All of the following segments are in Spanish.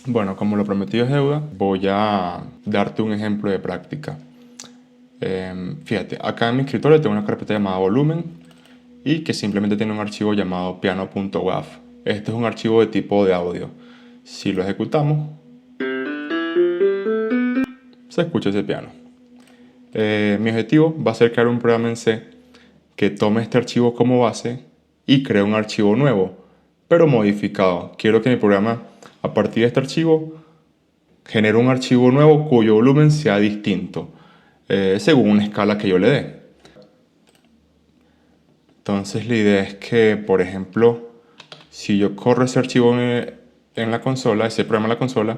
Bueno, como lo prometido es deuda, voy a darte un ejemplo de práctica. Fíjate, acá en mi escritorio tengo una carpeta llamada volumen y que simplemente tiene un archivo llamado piano.wav. Este es un archivo de tipo de audio. Si lo ejecutamos, se escucha ese piano. Mi objetivo va a ser crear un programa en C que tome este archivo como base y cree un archivo nuevo, pero modificado. Quiero que mi programa, a partir de este archivo, genere un archivo nuevo cuyo volumen sea distinto, según una escala que yo le dé. Entonces la idea es que, por ejemplo, si yo corro ese archivo en la consola, ese programa en la consola,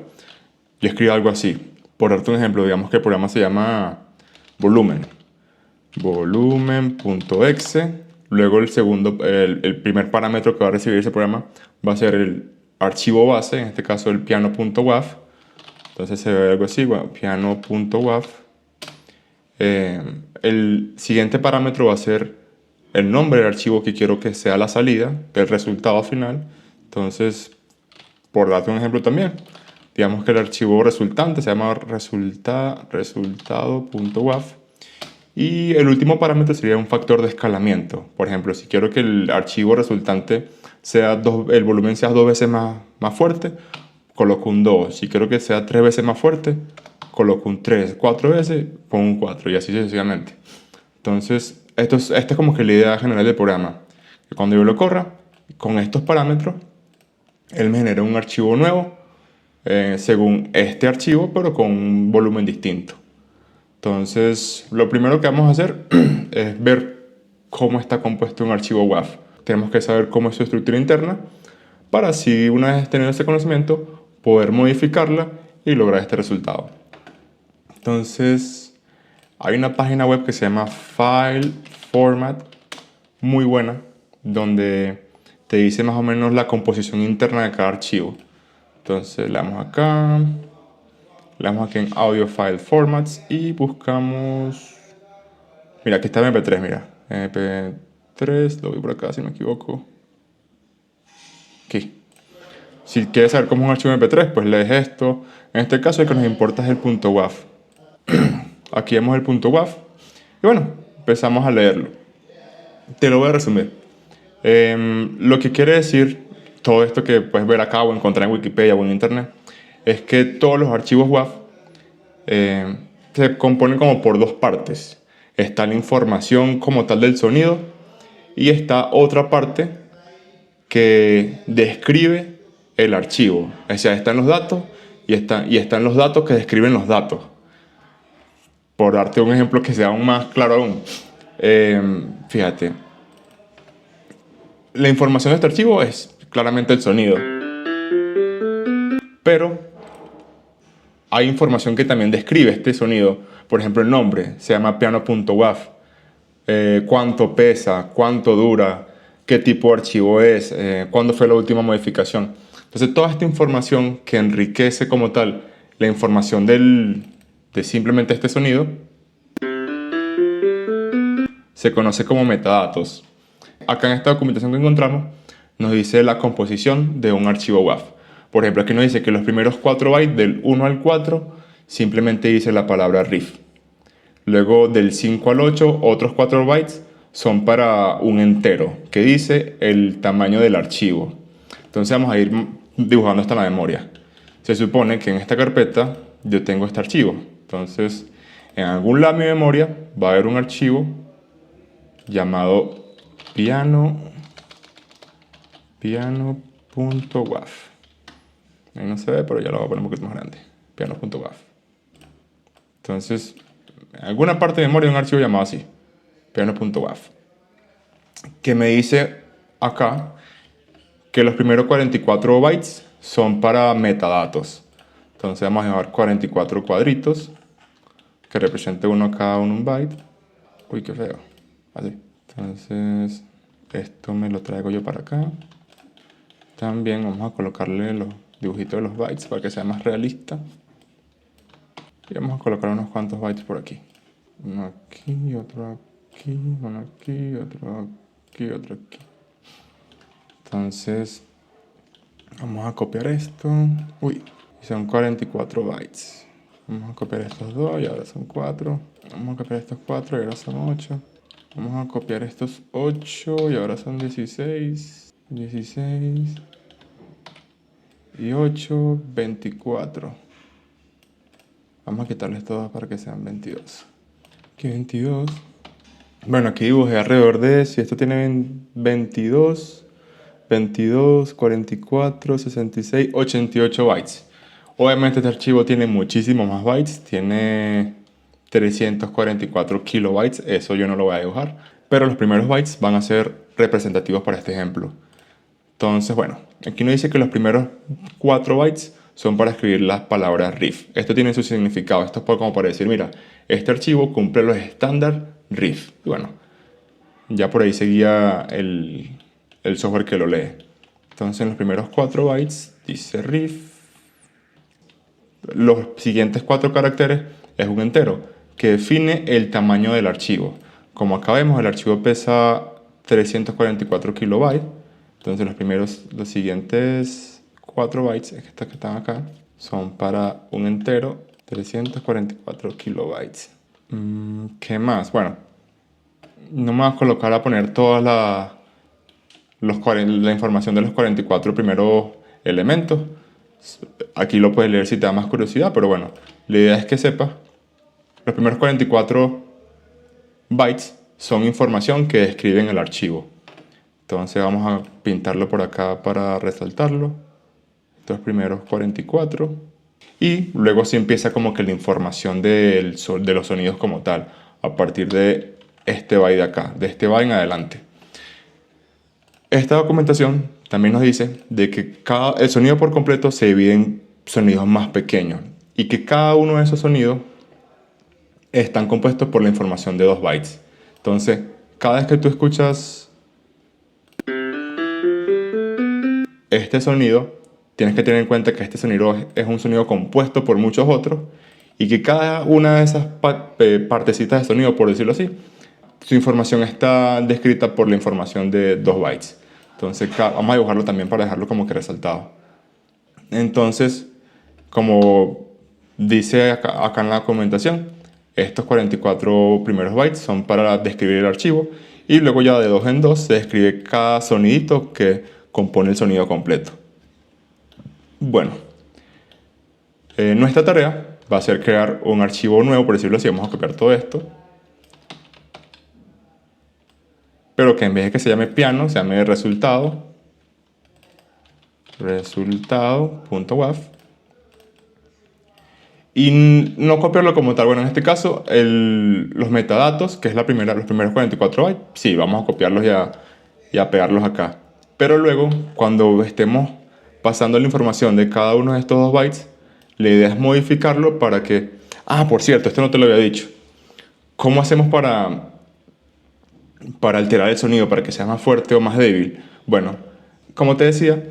yo escribo algo así. Por darte un ejemplo, digamos que el programa se llama volumen. Volumen.exe. Luego el primer parámetro que va a recibir ese programa va a ser el archivo base, en este caso el piano.wav. Entonces se ve algo así, bueno, piano.wav. El siguiente parámetro va a ser el nombre del archivo que quiero que sea la salida, el resultado final. Entonces, por darte un ejemplo también, digamos que el archivo resultante se llama resultado.wav. Y el último parámetro sería un factor de escalamiento. Por ejemplo, si quiero que el archivo resultante el volumen sea 2 veces más fuerte, coloco un 2. Si quiero que sea 3 veces más fuerte, coloco un 3. 4 veces, pongo un 4 y así sucesivamente. Entonces, esta es como que la idea general del programa. Que cuando yo lo corra, con estos parámetros, él me genera un archivo nuevo según este archivo, pero con un volumen distinto. Entonces, lo primero que vamos a hacer es ver cómo está compuesto un archivo WAV. Tenemos que saber cómo es su estructura interna para así, una vez tenido ese conocimiento, poder modificarla y lograr este resultado. Entonces, hay una página web que se llama File Format, muy buena, donde te dice más o menos la composición interna de cada archivo. Entonces, le damos acá, le damos aquí en Audio File Formats y buscamos. Mira, aquí está el MP3, mira. MP3, lo voy por acá si no me equivoco. Aquí. Si quieres saber cómo es un archivo MP3, pues lees esto. En este caso, el que nos importa es el punto .wav. Aquí vemos el punto .wav. Y bueno, empezamos a leerlo. Te lo voy a resumir. Lo que quiere decir todo esto que puedes ver acá o encontrar en Wikipedia o en Internet es que todos los archivos WAV se componen como por dos partes. Está la información como tal del sonido y está otra parte que describe el archivo. O sea, están los datos y están los datos que describen los datos. Por darte un ejemplo que sea aún más claro aún. Fíjate, la información de este archivo es claramente el sonido. Pero hay información que también describe este sonido. Por ejemplo, el nombre se llama piano.wav. Cuánto pesa, cuánto dura, qué tipo de archivo es, cuándo fue la última modificación. Entonces, toda esta información que enriquece como tal la información de simplemente este sonido se conoce como metadatos. Acá en esta documentación que encontramos nos dice la composición de un archivo WAV. Por ejemplo, aquí nos dice que los primeros 4 bytes del 1 al 4 simplemente dice la palabra riff. Luego del 5 al 8, otros 4 bytes son para un entero, que dice el tamaño del archivo. Entonces vamos a ir dibujando hasta la memoria. Se supone que en esta carpeta yo tengo este archivo. Entonces, en algún lado de mi memoria va a haber un archivo llamado piano.wav. Ahí no se ve, pero ya lo voy a poner un poquito más grande. Piano.wav. Entonces, en alguna parte de memoria hay un archivo llamado así, piano.wav, que me dice acá que los primeros 44 bytes son para metadatos. Entonces vamos a llevar 44 cuadritos que represente uno cada uno un byte. Uy, qué feo. Así. Entonces, esto me lo traigo yo para acá. También vamos a colocarle los dibujitos de los bytes para que sea más realista. Y vamos a colocar unos cuantos bytes por aquí. Uno aquí, otro aquí, uno aquí, otro aquí, otro aquí. Entonces, vamos a copiar esto. Uy, Son 44 bytes. Vamos a copiar estos 2 y ahora son 4. Vamos a copiar estos 4 y ahora son 8. Vamos a copiar estos 8 y ahora son 16. 16 y 8, 24. Vamos a quitarles todos para que sean 22. Aquí 22. Bueno, aquí dibujé alrededor de, si esto tiene 22, 44, 66, 88 bytes. Obviamente este archivo tiene muchísimos más bytes, tiene 344 kilobytes, eso yo no lo voy a dibujar, pero los primeros bytes van a ser representativos para este ejemplo. Entonces, bueno, aquí nos dice que los primeros 4 bytes son para escribir las palabras RIF. Esto tiene su significado, esto es como para decir, mira, este archivo cumple los estándar RIF. Y bueno, ya por ahí seguía el software que lo lee. Entonces en los primeros 4 bytes dice RIF. Los siguientes 4 caracteres es un entero que define el tamaño del archivo. Como acá vemos, el archivo pesa 344 kilobytes. Entonces los siguientes 4 bytes, estos que están acá, son para un entero, 344 kilobytes. ¿Qué más? Bueno, no me voy a colocar a poner toda la información de los 44 primeros elementos. Aquí lo puedes leer si te da más curiosidad, pero bueno, la idea es que sepas, los primeros 44 bytes son información que describen el archivo. Entonces vamos a pintarlo por acá para resaltarlo. Estos primeros 44. Y luego sí empieza como que la información de los sonidos como tal, a partir de este byte de acá, de este byte en adelante. Esta documentación también nos dice de que el sonido por completo se divide en sonidos más pequeños y que cada uno de esos sonidos están compuestos por la información de 2 bytes. Entonces, cada vez que tú escuchas este sonido, tienes que tener en cuenta que este sonido es un sonido compuesto por muchos otros y que cada una de esas partecitas de sonido, por decirlo así, su información está descrita por la información de 2 bytes. Entonces vamos a dibujarlo también para dejarlo como que resaltado. Entonces, como dice acá en la documentación, estos 44 primeros bytes son para describir el archivo y luego ya de 2 en 2 se describe cada sonidito que compone el sonido completo. Bueno, nuestra tarea va a ser crear un archivo nuevo, por decirlo así. Vamos a copiar todo esto, pero que en vez de que se llame piano, se llame resultado.waf. Y no copiarlo como tal. Bueno, en este caso, los metadatos, que es los primeros 44 bytes, sí, vamos a copiarlos y a pegarlos acá. Pero luego, cuando estemos pasando la información de cada uno de estos 2 bytes, la idea es modificarlo para que... Ah, por cierto, esto no te lo había dicho. ¿Cómo hacemos para alterar el sonido, para que sea más fuerte o más débil? Bueno, como te decía,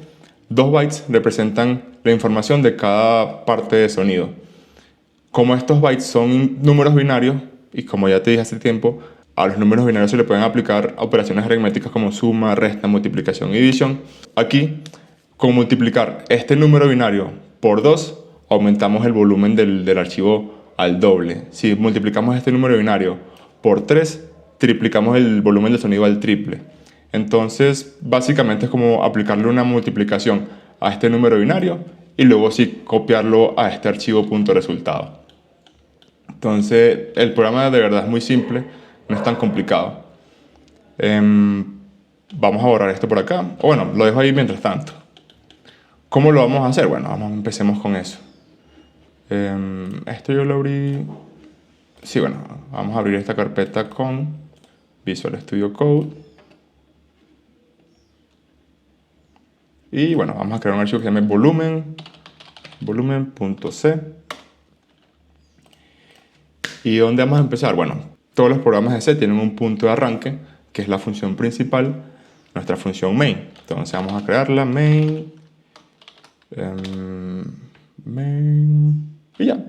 2 bytes representan la información de cada parte de sonido. Como estos bytes son números binarios, y como ya te dije hace tiempo, a los números binarios se le pueden aplicar operaciones aritméticas como suma, resta, multiplicación y división. Aquí, con multiplicar este número binario por 2, aumentamos el volumen del archivo al doble. Si multiplicamos este número binario por 3, triplicamos el volumen del sonido al triple. Entonces, básicamente es como aplicarle una multiplicación a este número binario y luego sí copiarlo a este archivo .resultado. Entonces, el programa de verdad es muy simple, no es tan complicado. Vamos a borrar esto por acá. O bueno, lo dejo ahí mientras tanto. ¿Cómo lo vamos a hacer? Bueno, empecemos con eso. Esto yo lo abrí... Sí, bueno, vamos a abrir esta carpeta con Visual Studio Code. Y bueno, vamos a crear un archivo que se llame volumen.c. ¿Y dónde vamos a empezar? Bueno, todos los programas de C tienen un punto de arranque, que es la función principal, nuestra función main. Entonces vamos a crearla, main, y ya.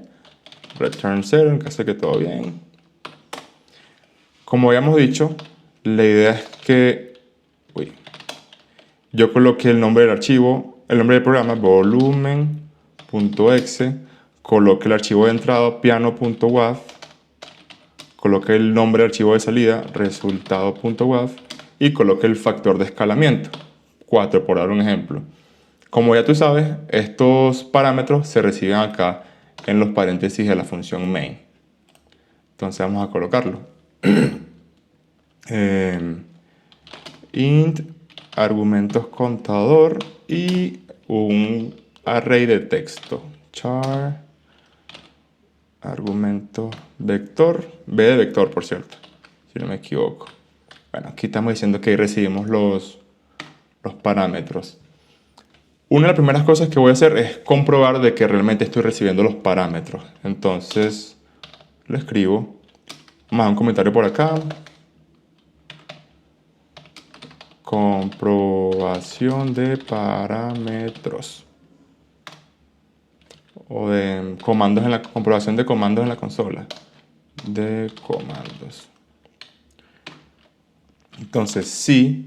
Return 0 en caso de que todo bien. Como habíamos dicho, la idea es que yo coloqué el nombre del archivo, el nombre del programa, volumen.c. piano.exe, coloque el archivo de entrada piano.wav, coloque el nombre del archivo de salida resultado.wav y coloque el factor de escalamiento 4, por dar un ejemplo. Como ya tú sabes, estos parámetros se reciben acá en los paréntesis de la función main. Entonces vamos a colocarlo. Int argumentos contador y un array de texto. Char argumento vector. B de vector, por cierto, si no me equivoco. Bueno, aquí estamos diciendo que ahí recibimos los parámetros. Una de las primeras cosas que voy a hacer es comprobar de que realmente estoy recibiendo los parámetros. Entonces, lo escribo. Vamos a dar un comentario por acá. Comprobación de parámetros. O de comandos en la comprobación de comandos en la consola. De comandos. Entonces, sí,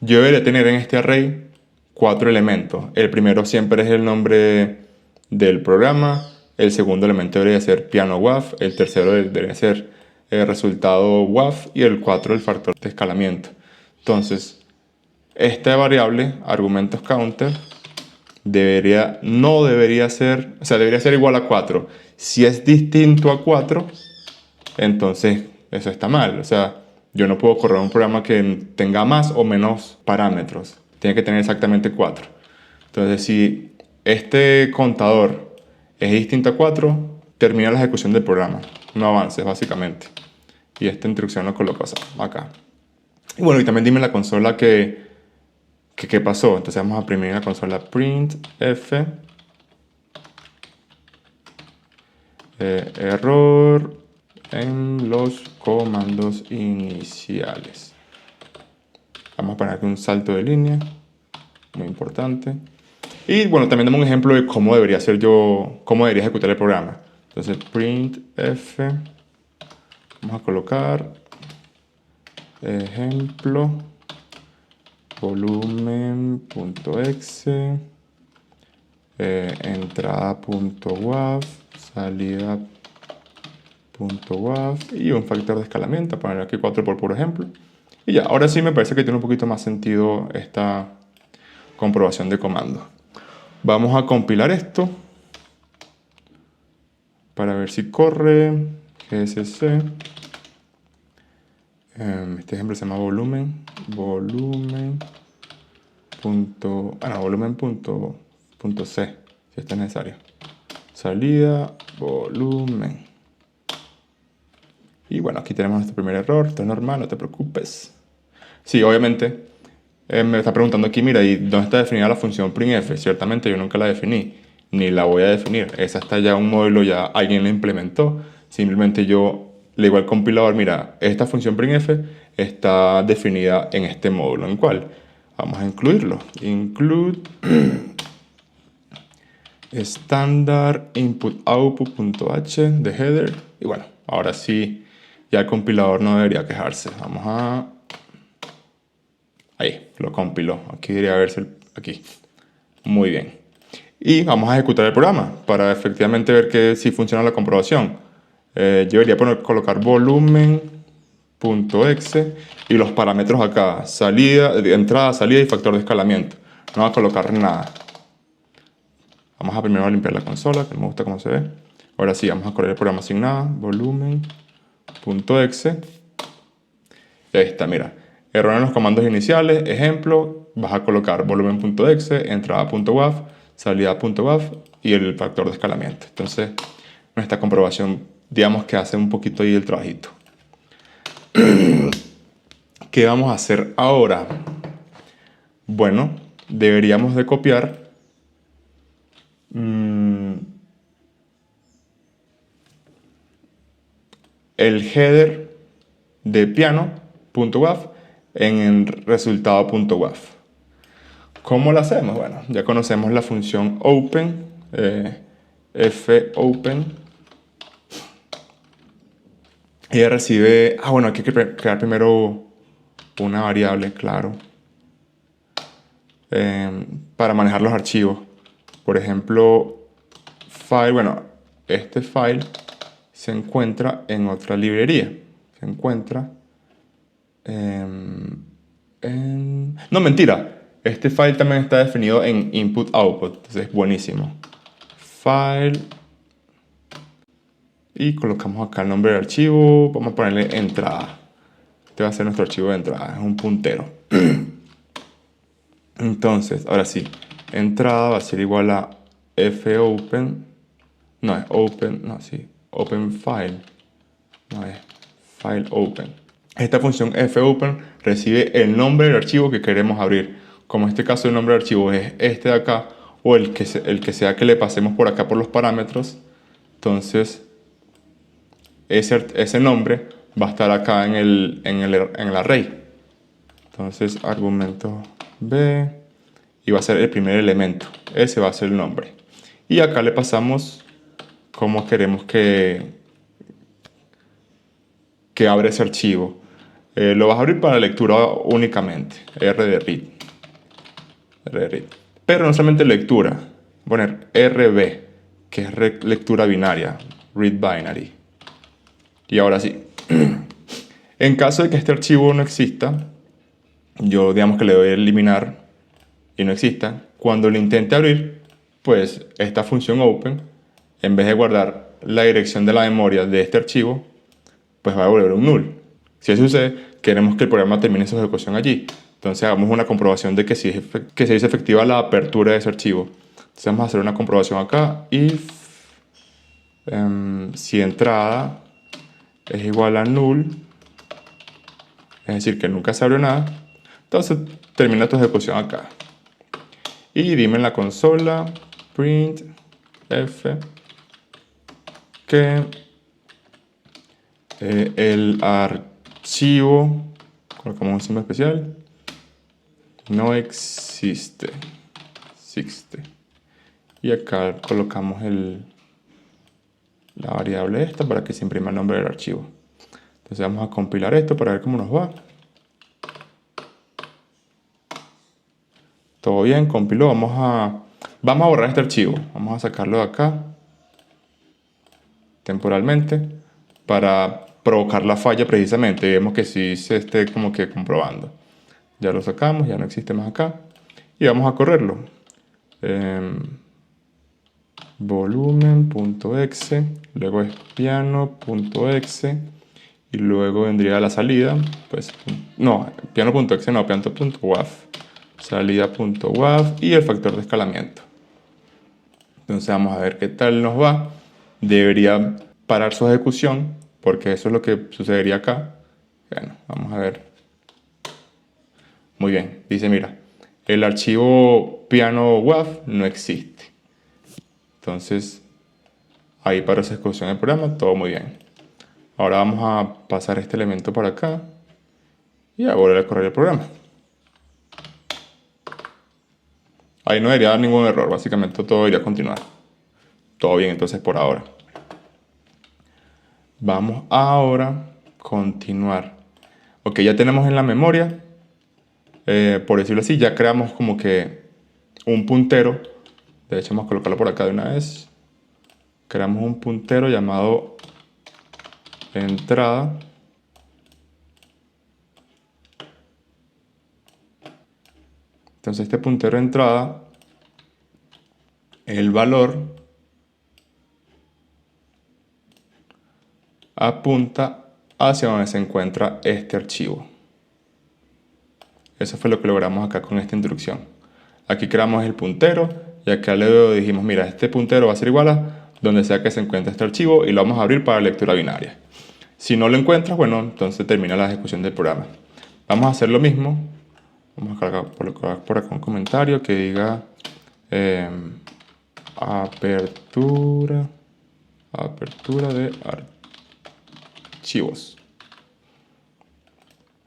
yo debería tener en este array 4 elementos. El primero siempre es el nombre del programa. El segundo elemento debería ser piano WAV. El tercero debería ser el resultado WAV. Y el 4 el factor de escalamiento. Entonces, esta variable, argumentos counter, no debería ser, o sea, debería ser igual a 4. Si es distinto a 4, entonces eso está mal. O sea, yo no puedo correr un programa que tenga más o menos parámetros. Tiene que tener exactamente 4. Entonces, si este contador es distinto a 4, termina la ejecución del programa. No avances, básicamente. Y esta instrucción lo coloco acá. Y bueno, y también dime la consola qué pasó. Entonces vamos a imprimir en la consola printf error en los comandos iniciales. Vamos a poner aquí un salto de línea, muy importante. Y bueno, también damos un ejemplo de cómo debería ejecutar el programa. Entonces printf, vamos a colocar ejemplo volumen.exe, entrada.wav, salida.wav y un factor de escalamiento, poner aquí 4 por puro ejemplo. Y ya, ahora sí me parece que tiene un poquito más sentido esta comprobación de comando. Vamos a compilar esto para ver si corre. GSC. Este ejemplo se llama volumen. Volumen.c, si esto es necesario. Salida, volumen. Y bueno, aquí tenemos nuestro primer error. Esto es normal, no te preocupes. Sí, obviamente, me está preguntando aquí, mira, ¿y dónde está definida la función printf? Ciertamente yo nunca la definí, ni la voy a definir. Esa está ya un módulo, ya alguien la implementó. Simplemente yo le digo al compilador, mira, esta función printf está definida en este módulo. ¿En cuál? Vamos a incluirlo. Include standard input output.h de header. Y bueno, ahora sí, ya el compilador no debería quejarse. Vamos a... Ahí, lo compiló. Aquí debería verse aquí. Muy bien. Y vamos a ejecutar el programa para efectivamente ver que si funciona la comprobación. Yo debería colocar volumen.exe y los parámetros acá. Entrada, salida y factor de escalamiento. No va a colocar nada. Vamos a primero limpiar la consola, que no me gusta cómo se ve. Ahora sí, vamos a correr el programa sin nada. Volumen.exe. Y ahí está, mira. Error en los comandos iniciales. Ejemplo, vas a colocar volumen.exe, entrada.wav, salida.wav y el factor de escalamiento. Entonces, nuestra comprobación, digamos que hace un poquito ahí el trabajito. ¿Qué vamos a hacer ahora? Bueno, deberíamos de copiar el header de piano.wav en el resultado.wav. ¿Cómo lo hacemos? Bueno, ya conocemos la función open, fopen. Ella recibe... bueno, hay que crear primero una variable, claro, para manejar los archivos. Por ejemplo, file, bueno, este file se encuentra en otra librería. Se encuentra no, mentira. Este file también está definido en input-output. Entonces es buenísimo. File. Y colocamos acá el nombre del archivo. Vamos a ponerle entrada. Este va a ser nuestro archivo de entrada. Es un puntero. Entonces, ahora sí. Entrada va a ser igual a fopen. No, es open. No, sí. Open file. No, es file open. Esta función fopen recibe el nombre del archivo que queremos abrir. Como en este caso el nombre del archivo es este de acá, o el que sea que le pasemos por acá por los parámetros, entonces ese nombre va a estar acá en el array. Entonces argumento b, y va a ser el primer elemento. Ese va a ser el nombre. Y acá le pasamos cómo queremos que abra ese archivo. Lo vas a abrir para lectura únicamente. R de read. Pero no solamente lectura. Voy a poner RB, que es lectura binaria. Read binary. Y ahora sí. En caso de que este archivo no exista, yo digamos que le doy a eliminar y no exista. Cuando lo intente abrir, pues esta función open, en vez de guardar la dirección de la memoria de este archivo, pues va a devolver un null. Si eso sucede, queremos que el programa termine su ejecución allí. Entonces hagamos una comprobación de que se hizo efectiva la apertura de ese archivo. Entonces vamos a hacer una comprobación acá. If si entrada es igual a null, es decir, que nunca se abrió nada, entonces termina tu ejecución acá. Y dime en la consola print f que el archivo, colocamos un símbolo especial, no existe. Y acá colocamos la variable esta para que se imprima el nombre del archivo. Entonces vamos a compilar esto para ver cómo nos va. Todo bien, compiló. Vamos a borrar este archivo. Vamos a sacarlo de acá temporalmente para provocar la falla precisamente. Vemos que sí se esté como que comprobando. Ya lo sacamos, ya no existe más acá. Y vamos a correrlo. Volumen.exe, luego es piano.exe y luego vendría la salida, pues no, piano.exe no, piano.waf, salida.waf y el factor de escalamiento. Entonces vamos a ver qué tal nos va. Debería parar su ejecución porque eso es lo que sucedería acá. Bueno, vamos a ver. Muy bien, dice mira, el archivo piano.waf no existe. Entonces, ahí para esa ejecución del programa, todo muy bien. Ahora vamos a pasar este elemento para acá y a volver a correr el programa. Ahí no debería dar ningún error, básicamente todo debería continuar. Todo bien entonces por ahora. Vamos ahora a continuar. Ok, ya tenemos en la memoria, por decirlo así, ya creamos como que un puntero. De hecho, vamos a colocarlo por acá de una vez. Creamos un puntero llamado entrada. Entonces este puntero entrada, el valor apunta hacia donde se encuentra este archivo. Eso fue lo que logramos acá con esta instrucción. Aquí creamos el puntero y acá le dijimos, mira, este puntero va a ser igual a donde sea que se encuentre este archivo y lo vamos a abrir para lectura binaria. Si no lo encuentras, bueno, entonces termina la ejecución del programa. Vamos a hacer lo mismo. Vamos a colocar por acá un comentario que diga apertura de archivos.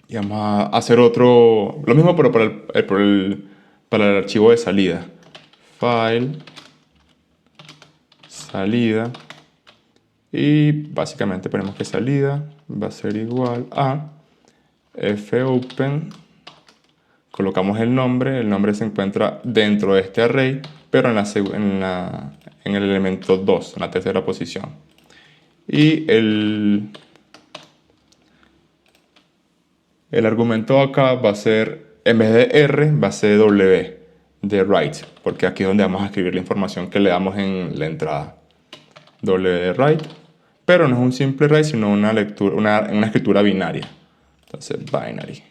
Y vamos a hacer lo mismo pero para el archivo de salida. File, salida. Y básicamente ponemos que salida va a ser igual a fopen. Colocamos el nombre se encuentra dentro de este array, pero en en el elemento 2, en la tercera posición. Y el argumento acá va a ser, en vez de R, va a ser W de write, porque aquí es donde vamos a escribir la información que le damos en la entrada. W de write, pero no es un simple write, sino una lectura, una escritura binaria. Entonces, binary.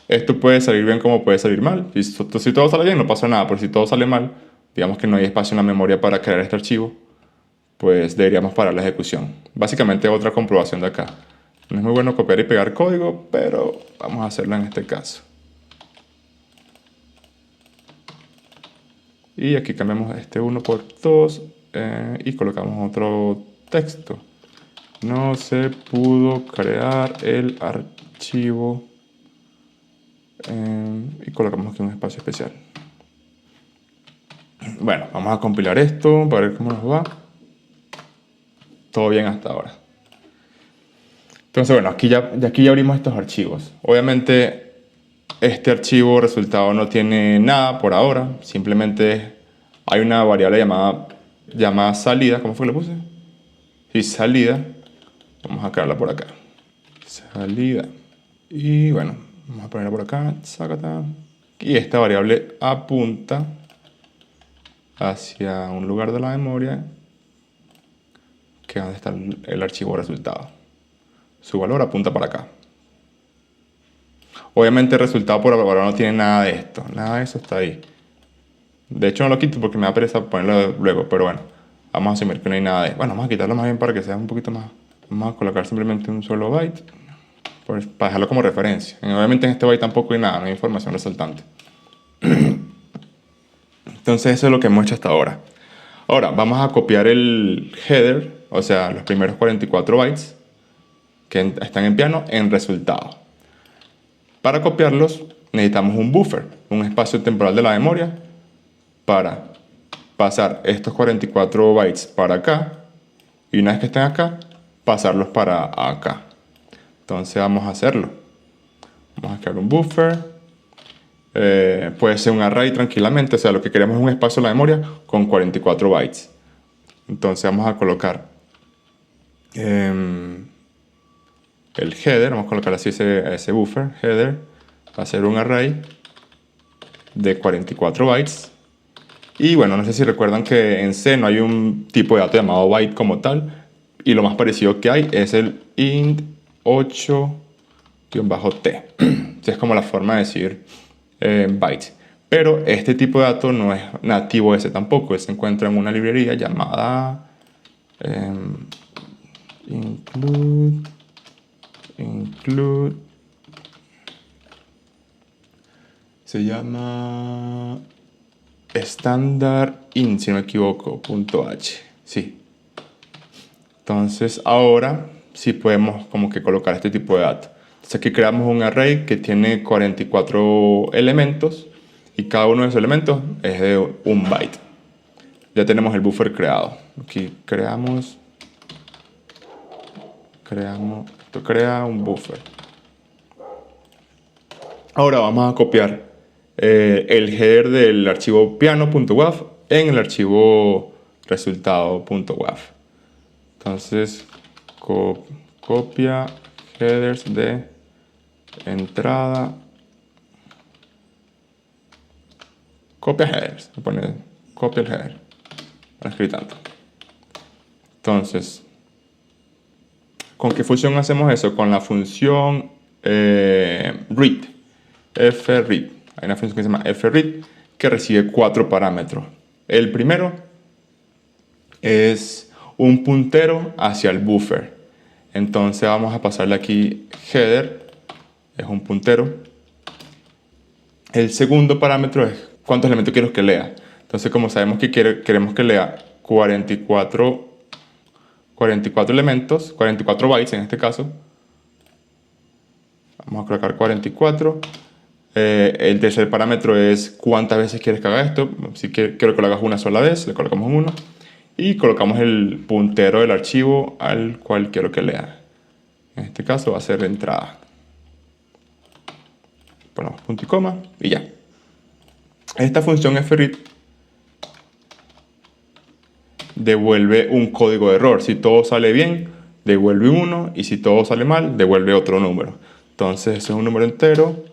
Esto puede salir bien como puede salir mal. Si todo sale bien, no pasa nada, pero si todo sale mal, digamos que no hay espacio en la memoria para crear este archivo, pues deberíamos parar la ejecución. Básicamente otra comprobación de acá. No es muy bueno copiar y pegar código, pero vamos a hacerlo en este caso. Y aquí cambiamos este 1 por 2 y colocamos otro texto. No se pudo crear el archivo y colocamos aquí un espacio especial. Bueno, vamos a compilar esto para ver cómo nos va. Todo bien hasta ahora. Entonces, bueno, aquí ya abrimos estos archivos. Obviamente, este archivo resultado no tiene nada por ahora. Simplemente hay una variable llamada salida. ¿Cómo fue que le puse? Sí, salida. Vamos a crearla por acá. Salida. Y bueno, vamos a ponerla por acá. Sácata. Y esta variable apunta hacia un lugar de la memoria que es donde está el archivo resultado. Su valor apunta para acá. Obviamente el resultado por ahora no tiene nada de esto. Nada de eso está ahí. De hecho no lo quito porque me da pereza ponerlo luego. Pero bueno, vamos a asumir que no hay nada de... Bueno, vamos a quitarlo más bien para que sea un poquito más... Vamos a colocar simplemente un solo byte. Pues, para dejarlo como referencia. Obviamente en este byte tampoco hay nada, no hay información resaltante. Entonces eso es lo que hemos hecho hasta ahora. Ahora vamos a copiar el header, o sea, los primeros 44 bytes que están en piano en resultado. Para copiarlos necesitamos un buffer, un espacio temporal de la memoria para pasar estos 44 bytes para acá y una vez que estén acá, pasarlos para acá. Entonces vamos a hacerlo. Vamos a crear un buffer. Puede ser un array tranquilamente, o sea, lo que queremos es un espacio en la memoria con 44 bytes. Entonces vamos a colocar el header, vamos a colocar así ese buffer, header, va a ser un array de 44 bytes. Y bueno, no sé si recuerdan que en C no hay un tipo de dato llamado byte como tal, y lo más parecido que hay es el int 8-t. Es como la forma de decir bytes. Pero este tipo de dato no es nativo de C tampoco, se encuentra en una librería llamada include, se llama standardin, si no me equivoco, .h. Sí. Entonces ahora sí podemos como que colocar este tipo de datos. Entonces aquí creamos un array que tiene 44 elementos y cada uno de esos elementos es de un byte. Ya tenemos el buffer creado. Aquí crea un buffer. Ahora vamos a copiar el header del archivo piano.wav en el archivo resultado.wav. Entonces copia headers de entrada, copia headers, me pone copia el header para escribir tanto. Entonces, ¿con qué función hacemos eso? Con la función read, fread. Hay una función que se llama fread que recibe 4 parámetros. El primero es un puntero hacia el buffer. Entonces vamos a pasarle aquí header, es un puntero. El segundo parámetro es cuántos elementos quiero que lea. Entonces, como sabemos que queremos que lea 44 elementos, 44 bytes en este caso, vamos a colocar 44. El tercer parámetro es cuántas veces quieres que haga esto. Si quiero que lo hagas una sola vez, le colocamos 1. Y colocamos el puntero del archivo al cual quiero que lea. En este caso va a ser entrada. Ponemos punto y coma y ya. Esta función fread devuelve un código de error. Si todo sale bien, devuelve 1, y si todo sale mal, devuelve otro número. Entonces, ese es un número entero,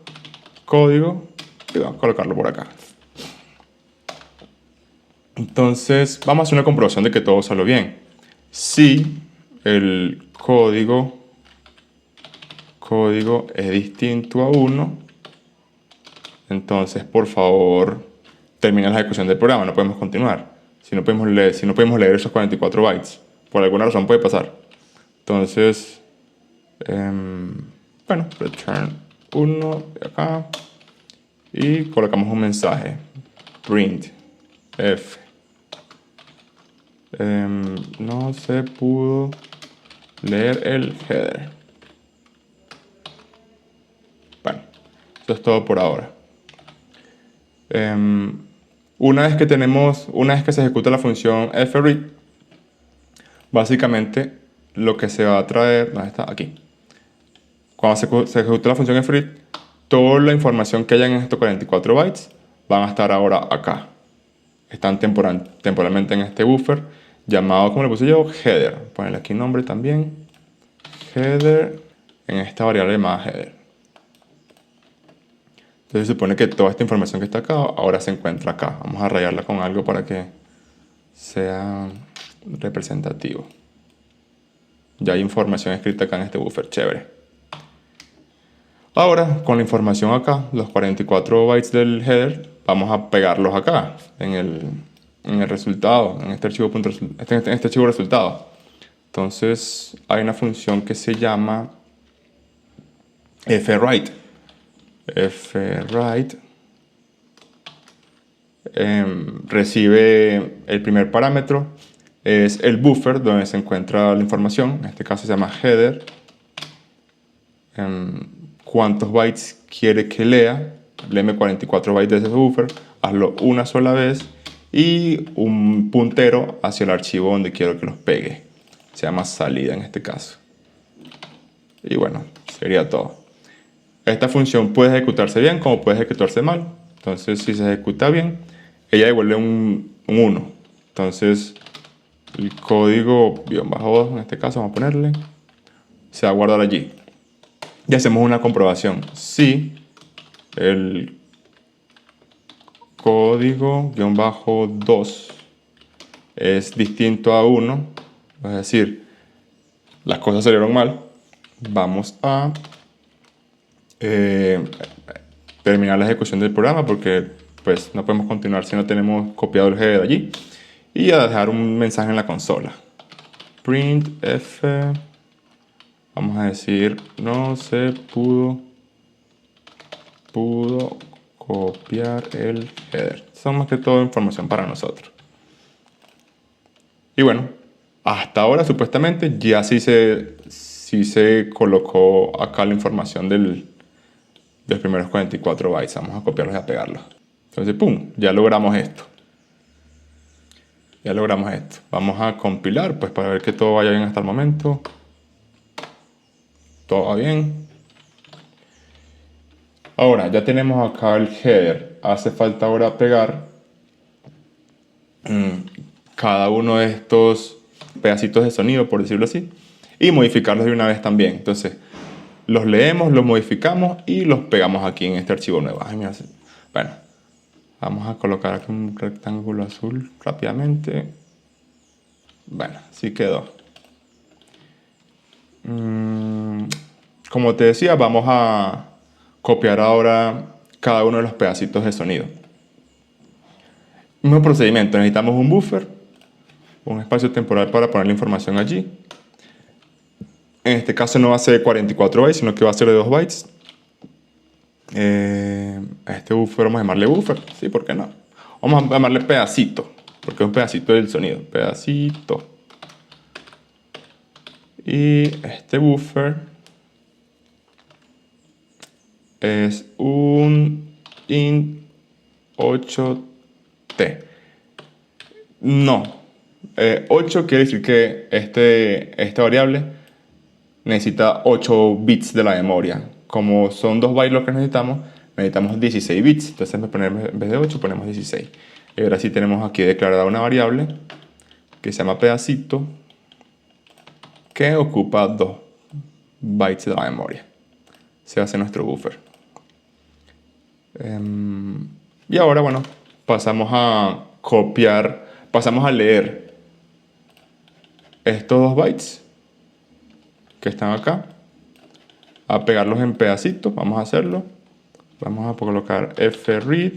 código, y vamos a colocarlo por acá. Entonces, vamos a hacer una comprobación de que todo salió bien. Si el código es distinto a 1, entonces, por favor, termina la ejecución del programa. No podemos continuar. Si no podemos leer esos 44 bytes. Por alguna razón puede pasar. Entonces, bueno, return 1 de acá. Y colocamos un mensaje. Print F. No se pudo leer el header. Bueno, eso es todo por ahora. Una vez que se ejecuta la función fread, básicamente lo que se va a traer, ¿dónde está? Aquí. Cuando se ejecuta la función fread, toda la información que haya en estos 44 bytes van a estar ahora acá. Están temporalmente en este buffer llamado, como le puse yo, header. Ponerle aquí nombre también. Header, en esta variable llamada header. Entonces se supone que toda esta información que está acá ahora se encuentra acá. Vamos a rayarla con algo para que sea representativo. Ya hay información escrita acá en este buffer, chévere. Ahora, con la información acá, los 44 bytes del header, vamos a pegarlos acá, en el resultado, en este archivo resultado. Entonces, hay una función que se llama fwrite. fwrite recibe el primer parámetro, es el buffer donde se encuentra la información. En este caso se llama header. Cuántos bytes quiere que lea. Léeme 44 bytes de ese buffer, hazlo una sola vez, y un puntero hacia el archivo donde quiero que los pegue. Se llama salida en este caso. Y bueno, sería todo. Esta función puede ejecutarse bien como puede ejecutarse mal. Entonces, si se ejecuta bien, ella devuelve un 1. Entonces, el código -2, en este caso, vamos a ponerle, se va a guardar allí. Y hacemos una comprobación. Si el código -2 es distinto a 1, es decir, las cosas salieron mal, vamos a terminar la ejecución del programa, porque pues no podemos continuar si no tenemos copiado el header allí, y a dejar un mensaje en la consola. Print F, vamos a decir, no se pudo copiar el header. Son más que todo información para nosotros. Y bueno, hasta ahora supuestamente ya sí se colocó acá la información de los primeros 44 bytes. Vamos a copiarlos y a pegarlos. Entonces, ¡pum! Ya logramos esto. Vamos a compilar, pues, para ver que todo vaya bien hasta el momento. Todo va bien. Ahora, ya tenemos acá el header. Hace falta ahora pegar cada uno de estos pedacitos de sonido, por decirlo así, y modificarlos de una vez también. Entonces, los leemos, los modificamos y los pegamos aquí en este archivo nuevo. Ay, mira. Bueno, vamos a colocar aquí un rectángulo azul rápidamente. Bueno, así quedó. Como te decía, vamos a copiar ahora cada uno de los pedacitos de sonido. Mismo procedimiento, necesitamos un buffer, un espacio temporal para poner la información allí. En este caso no va a ser 44 bytes, sino que va a ser de 2 bytes. A este buffer vamos a llamarle buffer, sí, ¿por qué no? Vamos a llamarle pedacito, porque es un pedacito del sonido, pedacito. Y este buffer es un int 8t. No, 8 quiere decir que esta variable necesita 8 bits de la memoria. Como son 2 bytes lo que necesitamos 16 bits. Entonces en vez de 8 ponemos 16. Y ahora sí tenemos aquí declarada una variable que se llama pedacito, que ocupa 2 bytes de la memoria. Se hace nuestro buffer. Y ahora, bueno, pasamos a copiar, pasamos a leer estos 2 bytes que están acá, a pegarlos en pedacitos. Vamos a hacerlo. Vamos a colocar fread.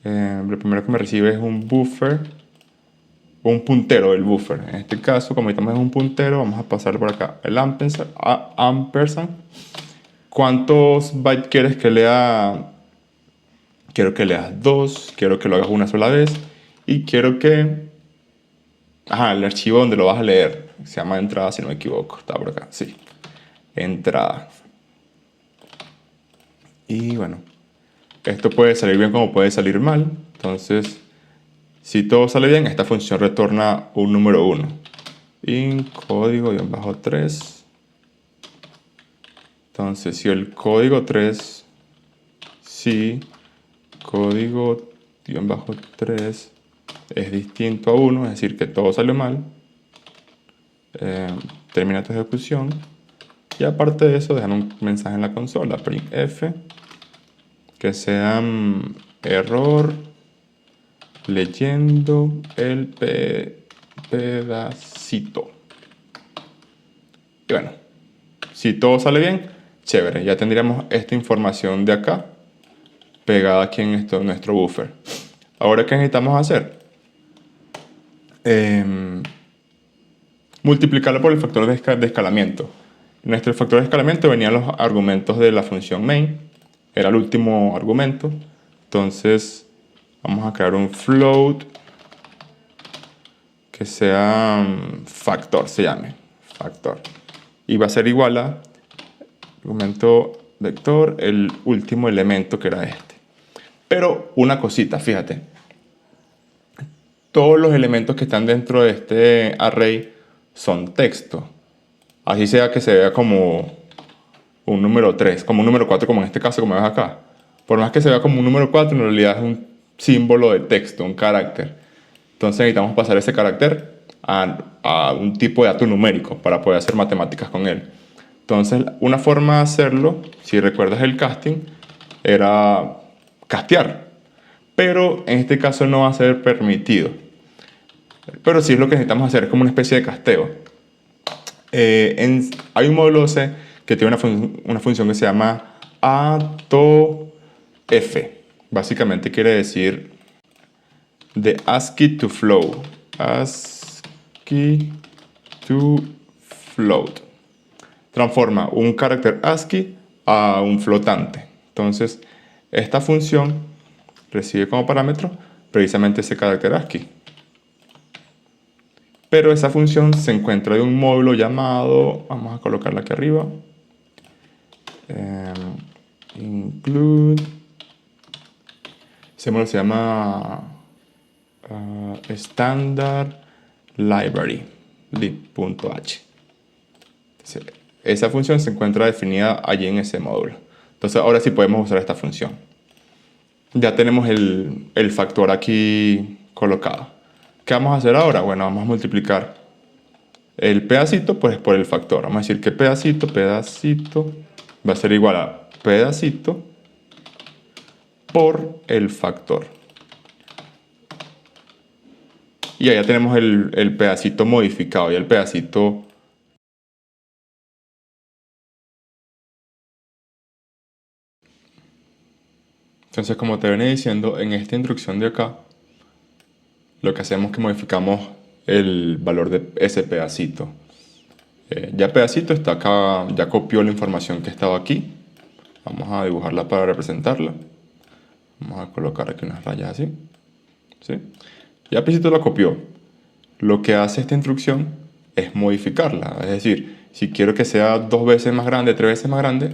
Lo primero que me recibe es un buffer, un puntero del buffer. En este caso, como necesitamos un puntero, vamos a pasar por acá el ampersand. ¿Cuántos bytes quieres que lea? Quiero que leas 2, quiero que lo hagas una sola vez y quiero que... el archivo donde lo vas a leer se llama entrada, si no me equivoco, está por acá, sí, entrada. Y bueno, esto puede salir bien como puede salir mal. Entonces, si todo sale bien, esta función retorna un número 1. In código-3. Entonces, si el código 3, si código-3 es distinto a 1, es decir, que todo salió mal, termina tu ejecución. Y aparte de eso, dejan un mensaje en la consola, printf, que sea error leyendo el pedacito. Y bueno, si todo sale bien, chévere, ya tendríamos esta información de acá pegada aquí en nuestro buffer. Ahora, ¿qué necesitamos hacer? Multiplicarlo por el factor de escalamiento. En nuestro factor de escalamiento venían los argumentos de la función main. Era el último argumento. Entonces vamos a crear un float que sea factor, se llame factor. Y va a ser igual a argumento vector, el último elemento que era este. Pero una cosita, fíjate. Todos los elementos que están dentro de este array son texto. Así sea que se vea como un número 3, como un número 4, como en este caso, como ves acá. Por más que se vea como un número 4, en realidad es un símbolo de texto, un carácter. Entonces necesitamos pasar ese carácter a un tipo de dato numérico para poder hacer matemáticas con él. Entonces, una forma de hacerlo, si recuerdas el casting, era castear. Pero en este caso no va a ser permitido. Pero sí es lo que necesitamos hacer, es como una especie de casteo. Hay un módulo C que tiene una función que se llama ATOF. Básicamente quiere decir de ASCII to flow. ASCII to float. Transforma un carácter ASCII a un flotante. Entonces, esta función recibe como parámetro precisamente ese carácter ASCII. Pero esa función se encuentra de un módulo llamado, vamos a colocarla aquí arriba, include, ese módulo se llama standard library lib.h. Esa función se encuentra definida allí en ese módulo. Entonces ahora sí podemos usar esta función. Ya tenemos el factor aquí colocado. ¿Qué vamos a hacer ahora? Bueno, vamos a multiplicar el pedacito pues por el factor. Vamos a decir que pedacito va a ser igual a pedacito por el factor. Y ya tenemos el pedacito modificado y el pedacito... Entonces, como te venía diciendo, en esta instrucción de acá, lo que hacemos es que modificamos el valor de ese pedacito. Ya pedacito está acá, ya copió la información que estaba aquí. Vamos a dibujarla para representarla. Vamos a colocar aquí unas rayas así. ¿Sí? Ya pedacito la copió. Lo que hace esta instrucción es modificarla. Es decir, si quiero que sea 2 veces más grande, 3 veces más grande,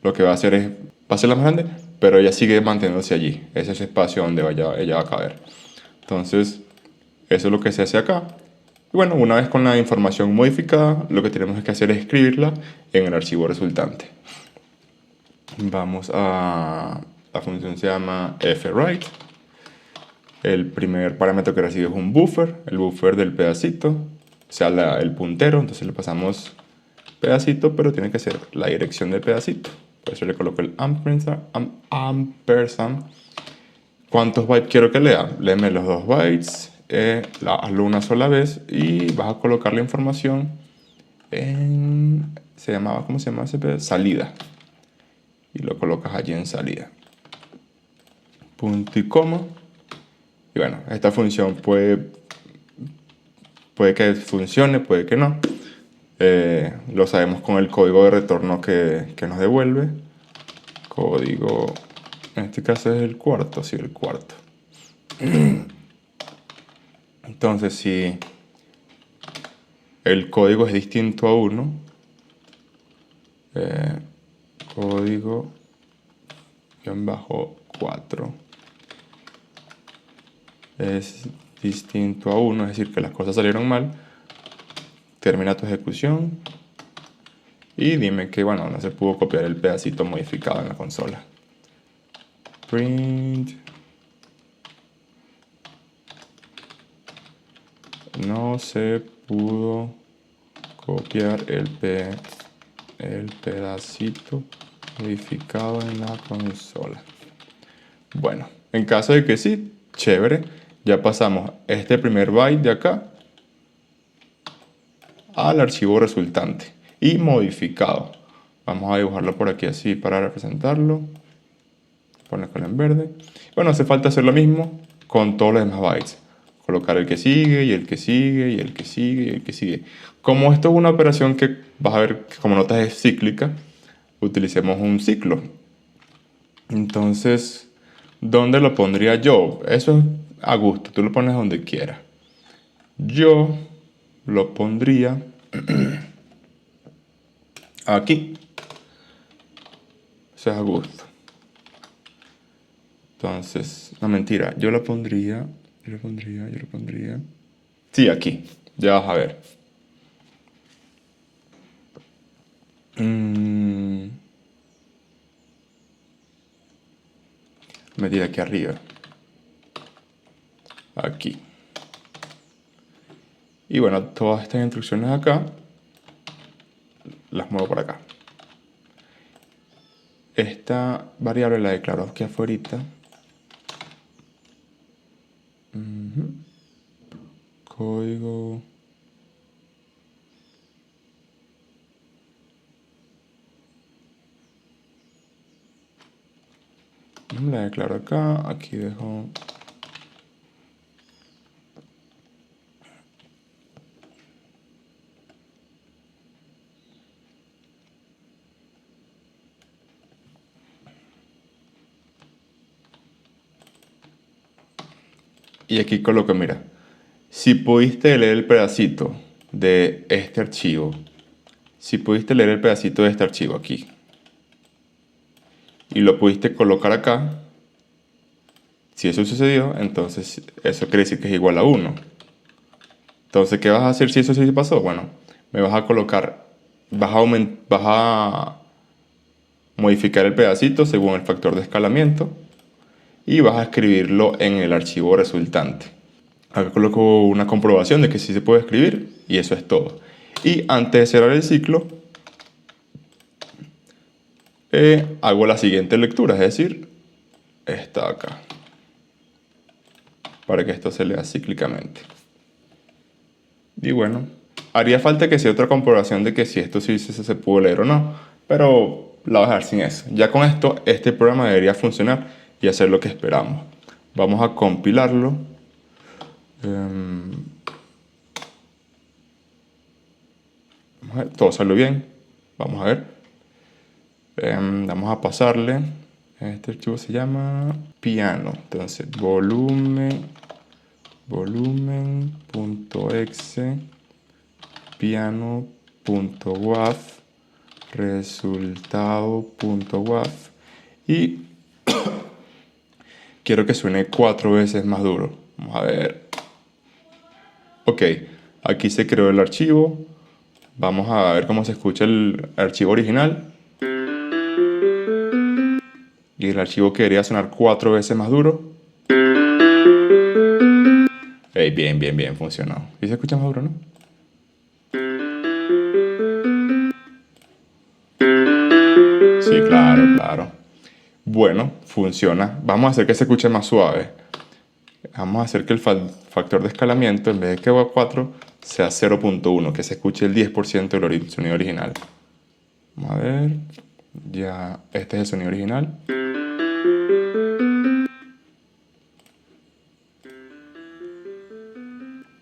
lo que va a hacer es, va a ser la más grande, pero ella sigue manteniéndose allí. Ese es el espacio donde ella va a caber. Entonces, eso es lo que se hace acá. Y bueno, una vez con la información modificada, lo que tenemos que hacer es escribirla en el archivo resultante. Vamos a... La función se llama fwrite. El primer parámetro que recibe es un buffer, el buffer del pedacito, o sea, el puntero. Entonces le pasamos pedacito, pero tiene que ser la dirección del pedacito. Por eso le coloco el ampersand. ¿Cuántos bytes quiero que lea? Léeme los 2 bytes, hazlo una sola vez y vas a colocar la información en... ¿Cómo se llama ese pedazo? Salida. Y lo colocas allí en salida. Punto y coma. Y bueno, esta función puede que funcione, puede que no. Lo sabemos con el código de retorno que nos devuelve. Código, en este caso es el cuarto, sí, el cuarto. Entonces, si el código es distinto a 1, código -4 es distinto a 1, es decir, que las cosas salieron mal, termina tu ejecución y dime que, bueno, no se pudo copiar el pedacito modificado en la consola. Print. No se pudo copiar el pedacito modificado en la consola. Bueno, en caso de que sí, chévere. Ya pasamos este primer byte de acá al archivo resultante y modificado. Vamos a dibujarlo por aquí así para representarlo. Ponerlo en verde. Bueno, hace falta hacer lo mismo con todos los demás bytes. Colocar el que sigue y el que sigue y el que sigue y el que sigue. Como esto es una operación que vas a ver que como notas es cíclica, utilicemos un ciclo. Entonces, ¿dónde lo pondría yo? Eso es a gusto, tú lo pones donde quieras. Yo lo pondría aquí. Eso es a gusto. Entonces, no, mentira, yo lo pondría. Sí, aquí. Ya vas a ver. Metí aquí arriba. Aquí. Y bueno, todas estas instrucciones acá las muevo por acá. Esta variable la declaro aquí afuera. Código. La declaro acá. Aquí dejo. Y aquí coloco, mira, si pudiste leer el pedacito de este archivo, aquí, y lo pudiste colocar acá, si eso sucedió, entonces eso quiere decir que es igual a 1. Entonces, ¿qué vas a hacer si eso sí pasó? Bueno, me vas a colocar, vas a modificar el pedacito según el factor de escalamiento y vas a escribirlo en el archivo resultante. Acá coloco una comprobación de que sí se puede escribir y eso es todo. Y antes de cerrar el ciclo, hago la siguiente lectura, es decir, esta acá, para que esto se lea cíclicamente. Y bueno, haría falta que sea otra comprobación de que si esto sí se pudo leer o no, pero la voy a dejar sin eso. Ya con esto, este programa debería funcionar y hacer lo que esperamos. Vamos a compilarlo. Vamos a ver, todo salió bien. Vamos a ver. Vamos a pasarle. Este archivo se llama piano. Entonces, volumen.exe piano.wav resultado.wav y quiero que suene 4 veces más duro. Vamos a ver. Ok, aquí se creó el archivo. Vamos a ver cómo se escucha el archivo original. Y el archivo que debería sonar 4 veces más duro. Bien, bien, bien, funcionó. ¿Y se escucha más duro, no? Sí, claro, claro. Bueno, funciona. Vamos a hacer que se escuche más suave. Vamos a hacer que el factor de escalamiento, en vez de que va a 4, sea 0.1, que se escuche el 10% del sonido original. Vamos a ver. Ya, este es el sonido original.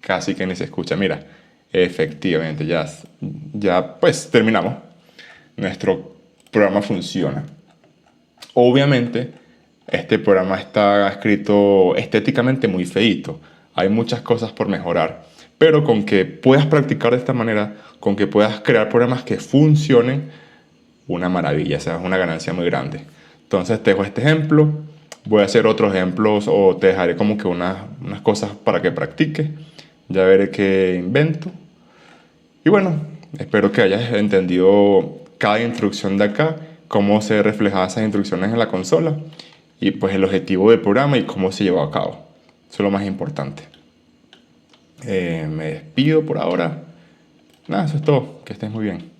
Casi que ni se escucha. Mira, efectivamente, ya pues terminamos. Nuestro programa funciona. Obviamente, este programa está escrito estéticamente muy feíto. Hay muchas cosas por mejorar. Pero con que puedas practicar de esta manera, con que puedas crear programas que funcionen, una maravilla, o sea, es una ganancia muy grande. Entonces te dejo este ejemplo. Voy a hacer otros ejemplos o te dejaré como que unas cosas para que practiques. Ya veré qué invento. Y bueno, espero que hayas entendido cada instrucción de acá, cómo se reflejaban esas instrucciones en la consola y pues el objetivo del programa y cómo se llevó a cabo. Eso es lo más importante. Me despido por ahora. Nada, eso es todo. Que estés muy bien.